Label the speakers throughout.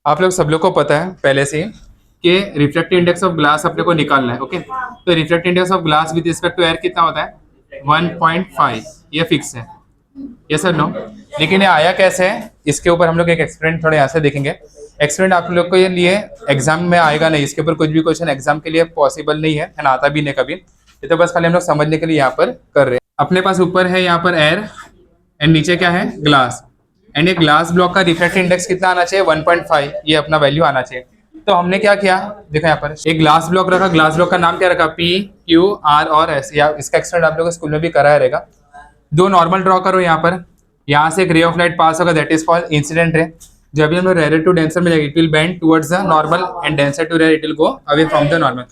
Speaker 1: आप लोग सब लोग को पता है पहले से कि रिफ्रैक्टिव इंडेक्स ऑफ ग्लास अपने को निकालना है। ओके, तो refractive index of glass with respect to air कितना होता है 1.5, ये फिक्स है। ये सर नो, लेकिन ये आया कैसे है इसके ऊपर हम लोग एक एक्सपेरिमेंट थोड़े यहाँ से देखेंगे। एक्सपेरिमेंट आप लोग को ये लिए एग्जाम में आएगा नहीं, इसके ऊपर कुछ भी क्वेश्चन एग्जाम के लिए पॉसिबल नहीं है ना, आता भी नहीं कभी। ये तो बस खाली हम लोग समझने के लिए यहाँ पर कर रहे हैं। अपने पास ऊपर है यहाँ पर एयर एंड नीचे क्या है ग्लास, एंड ये ग्लास ब्लॉक का रिफ्रैक्टिव इंडेक्स कितना आना चाहिए 1.5, ये अपना वैल्यू आना चाहिए। तो हमने क्या किया, देखो यहाँ पर एक ग्लास ब्लॉक रखा, ग्लास ब्लॉक का नाम क्या रखा P Q R और S, या इसका एक्सपेरिमेंट आप लोगों को स्कूल में भी कराया रहेगा। दो नॉर्मल ड्रॉ करो यहाँ पर, यहाँ से एक रे ऑफ लाइट पास होगा that is called incident ray. जब भी हम लोग रेयर टू डेंसर में जाएगी it will bend towards the normal and denser to rare it will go away from the normal.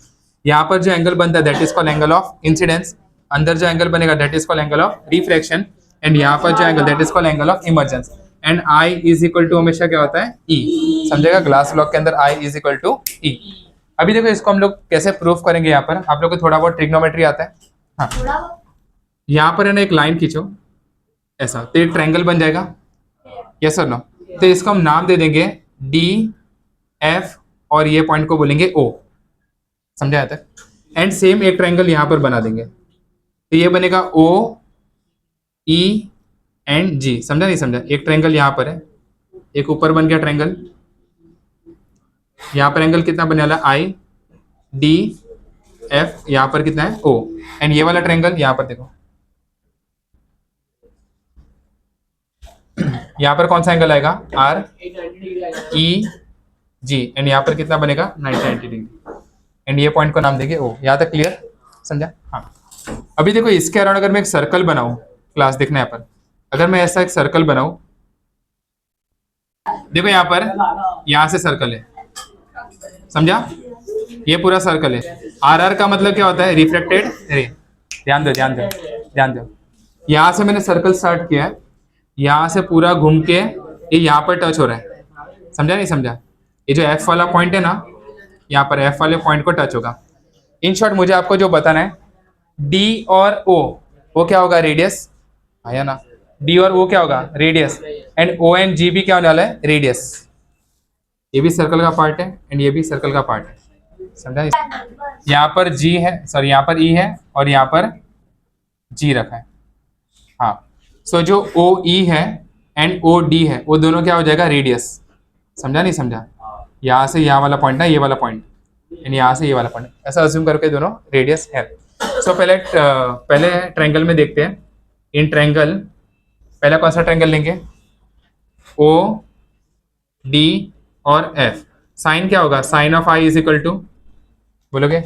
Speaker 1: यहाँ पर जो एंगल बनता है that is called angle of incidence, अंदर जो एंगल बनेगा that is called angle of refraction, and यहाँ पर जो angle that is called angle of emergence. And I is equal to हमेशा क्या होता है E, समझेगा, ग्लास ब्लॉक के अंदर I is equal to E। अभी देखो इसको हम लोग कैसे प्रूफ करेंगे। यहाँ पर आप लोग को थोड़ा बहुत ट्रिग्नोमेट्री आता है, हाँ। यहाँ पर है ना एक लाइन खींचो ऐसा, तो ये ट्रायंगल बन जाएगा, यस और नो। तो इसको हम नाम दे देंगे D F और ये पॉइंट को बोलेंगे O, समझा जाता है। एंड सेम एक ट्रायंगल यहाँ पर बना देंगे, तो ये बनेगा O E एंड G, समझा नहीं समझा। एक ट्रायंगल यहाँ पर है, एक ऊपर बन गया ट्रायंगल, यहाँ पर एंगल कितना बने वाला I D F, यहाँ पर कितना है O, एंड ये वाला ट्रायंगल यहाँ पर देखो, यहाँ पर कौन सा एंगल आएगा R E G, एंड यहाँ पर कितना बनेगा 90 डिग्री, एंड ये पॉइंट को नाम देंगे O। यहाँ तक क्लियर, समझा, हाँ। अभी देखो इसके अराउंड अगर मैं एक सर्कल बनाऊं, क्लास देखना यहाँ पर, अगर मैं ऐसा एक सर्कल बनाऊं, देखो यहाँ पर यहाँ से सर्कल है, समझा, ये पूरा सर्कल है। आर आर का मतलब क्या होता है रिफ्लेक्टेड रे, ध्यान दो ध्यान दो ध्यान दो। यहाँ से मैंने सर्कल स्टार्ट किया है, यहाँ से पूरा घूम के ये यहाँ पर टच हो रहा है, समझा नहीं समझा। ये जो एफ वाला पॉइंट है ना, यहाँ पर एफ वाले पॉइंट को टच होगा। इन शॉर्ट मुझे आपको जो बताना है डी और ओ, वो क्या होगा रेडियस, आया ना, डी और ओ क्या होगा रेडियस, एंड ओ एंड जी भी क्या होने वाला है रेडियस। ये भी सर्कल का पार्ट है एंड ये भी सर्कल का पार्ट है, समझा। यहाँ पर जी है, सॉरी यहाँ पर ई है और यहाँ पर जी रखा है, हाँ। सो जो ओ ई है एंड ओ डी है वो दोनों क्या हो जाएगा रेडियस, समझा नहीं समझा। यहाँ से यहाँ वाला पॉइंट ना, ये वाला पॉइंट, एंड यहाँ से ये वाला पॉइंट, ऐसा अज्यूम करके दोनों रेडियस है। सो पहले ट्रायंगल में देखते हैं। इन ट्रायंगल पहला कौन सा ट्रायंगल लेंगे, ओ डी और एफ। साइन क्या होगा, sine of I is equal to, बोलोगे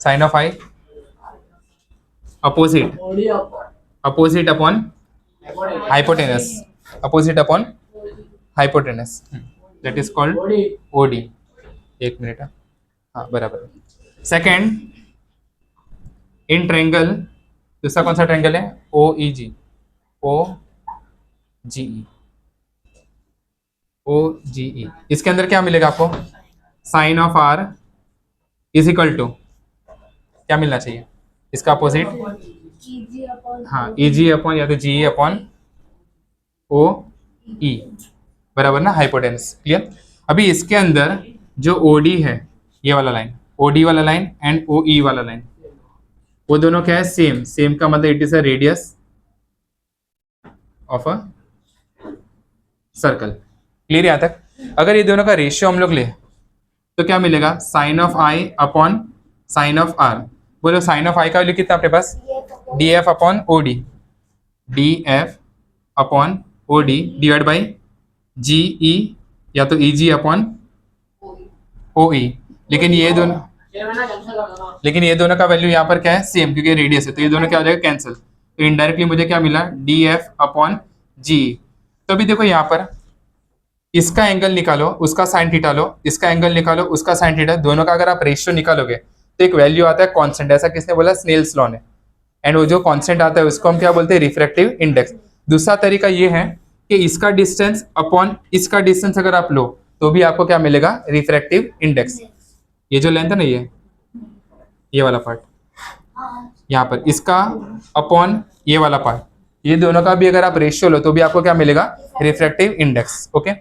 Speaker 1: sine of I opposite, opposite upon hypotenuse, opposite upon hypotenuse, that is called OD. एक मिनट, हाँ बराबर। सेकेंड, इन ट्रायंगल दूसरा कौन सा ट्रायंगल है ओ ई जी, ओ जी ई, ओ जी ई। इसके अंदर क्या मिलेगा आपको, sine of R is equal to क्या मिलना चाहिए, इसका अपोजिट, हाँ ई जी अपॉन या तो जी ई अपॉन ओ ई, बराबर ना, हाइपोटेनस। क्लियर। अभी इसके अंदर जो ओ डी है, ये वाला लाइन, ओ डी वाला लाइन एंड ओ ई वाला लाइन, वो दोनों क्या है सेम, सेम का मतलब it is a radius of a circle. Clear यहाँ तक। अगर ये दोनों का रेशियो हम लोग ले तो क्या मिलेगा, sine of I upon sine of R. बोलो साइन ऑफ आई का वैल्यू कितना अपने पास, D F upon O D, D F upon O D divide by G E या तो ई जी अपॉन ओ ई। लेकिन ये दोनों का वैल्यू यहाँ पर क्या है सेम, क्योंकि रेडियस है, तो ये दोनों क्या हो जाएगा कैंसिल। तो इनडायरेक्टली मुझे क्या मिला, डी एफ अपॉन जी। तो अभी देखो यहाँ पर इसका एंगल निकालो, उसका साइन थीटा लो, इसका एंगल निकालो, उसका साइन थीटा, दोनों का अगर आप रेशियो निकालोगे तो एक वैल्यू आता है कांस्टेंट, ऐसा किसने बोला, स्नेल्स लॉ ने। एंड वो जो कांस्टेंट आता है उसको हम क्या बोलते हैं, रिफ्रैक्टिव इंडेक्स। दूसरा तरीका ये है कि इसका डिस्टेंस अपॉन इसका डिस्टेंस अगर आप लो तो भी आपको क्या मिलेगा, रिफ्रैक्टिव इंडेक्स। ये जो लेंथ है ना, ये वाला पार्ट यहाँ पर, इसका अपॉन ये वाला पार्ट, ये दोनों का भी अगर आप रेशियो लो तो भी आपको क्या मिलेगा, रिफ्रैक्टिव इंडेक्स। ओके,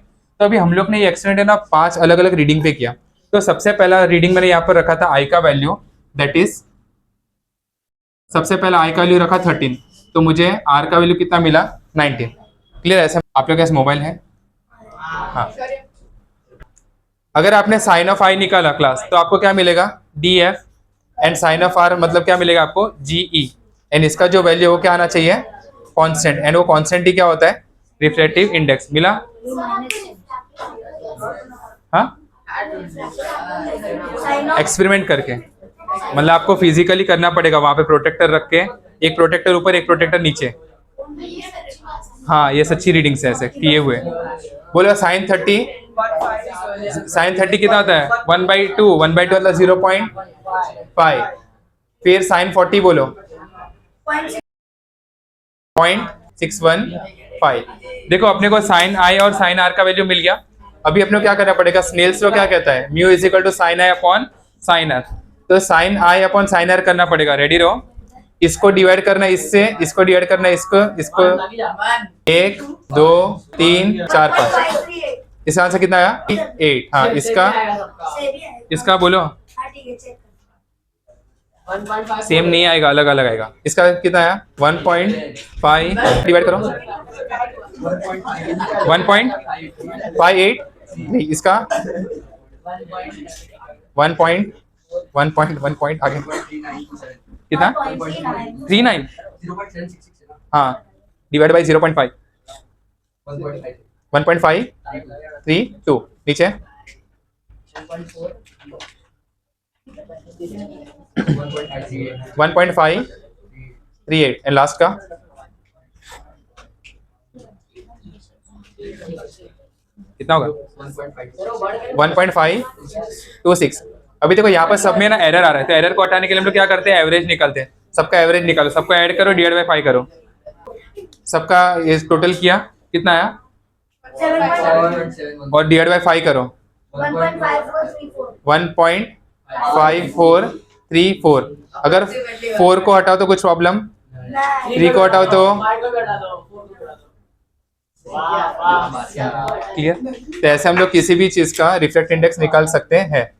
Speaker 1: तो अभी हम लोग ने ये एक्सपेरिमेंट है ना 5 अलग अलग रीडिंग पे किया। तो सबसे पहला रीडिंग मैंने यहाँ पर रखा था आई का वैल्यू, दैट इज सबसे पहला आई का वैल्यू रखा 13, तो मुझे आर का वैल्यू कितना मिला 19। क्लियर? ऐसा आप लोग के पास मोबाइल है? हाँ। अगर आपने साइन ऑफ आई निकाला क्लास तो आपको क्या मिलेगा D F, and sine of R मतलब क्या मिलेगा आपको जी ई, एंड इसका जो वैल्यू वो क्या आना चाहिए कांस्टेंट, एंड वो कांस्टेंट ही क्या होता है रिफ्रैक्टिव इंडेक्स। मिला? हाँ, एक्सपेरिमेंट करके, मतलब आपको फिजिकली करना पड़ेगा वहां पे प्रोटेक्टर रख के, एक प्रोटेक्टर ऊपर एक प्रोटेक्टर नीचे। हाँ, ये सच्ची रीडिंग्स है ऐसे किए हुए। बोलो साइन 30, साइन 30 कितना होता है 1/2, 1/2 मतलब 0.5। फिर साइन 40 बोलो 0.615। देखो अपने को साइन आई और साइन आर का वैल्यू मिल गया। अभी अपने को क्या करना पड़ेगा, स्नेल्स लॉ क्या कहता है, mu is equal to sine I upon sine R. तो sine I upon sine R करना पड़ेगा। रेडी रहो, इसको डिवाइड करना इससे, इसको डिवाइड करना इसको, 1 2 3 4 5, इसका आंसर कितना आया 8। हाँ, इसका बोलो सेम नहीं आएगा, अलग अलग आएगा। इसका कितना आया 1.5 डिवाइड करो 1.58, नहीं इसका 1 पॉइंट आगे कितना 39। हाँ, डिवाइड बाई 0.5 1.532 नीचे 1.538, एंड लास्ट का कितना होगा 1.526। अभी देखो यहाँ पर सब में ना एरर आ रहा है, तो एरर को हटाने के लिए हम लोग क्या करते हैं एवरेज निकालते हैं। सबका एवरेज निकालो, सबको ऐड करो, डिवाइड बाय 5 करो, सबका ये टोटल किया कितना आया, और डिवाइड बाय 5 करो 1.5434। अगर 4 को हटाओ तो कुछ प्रॉब्लम, 3 को हटाओ तो क्लियर। तो ऐसे हम लोग किसी भी चीज का रिफ्रैक्ट इंडेक्स निकाल सकते हैं।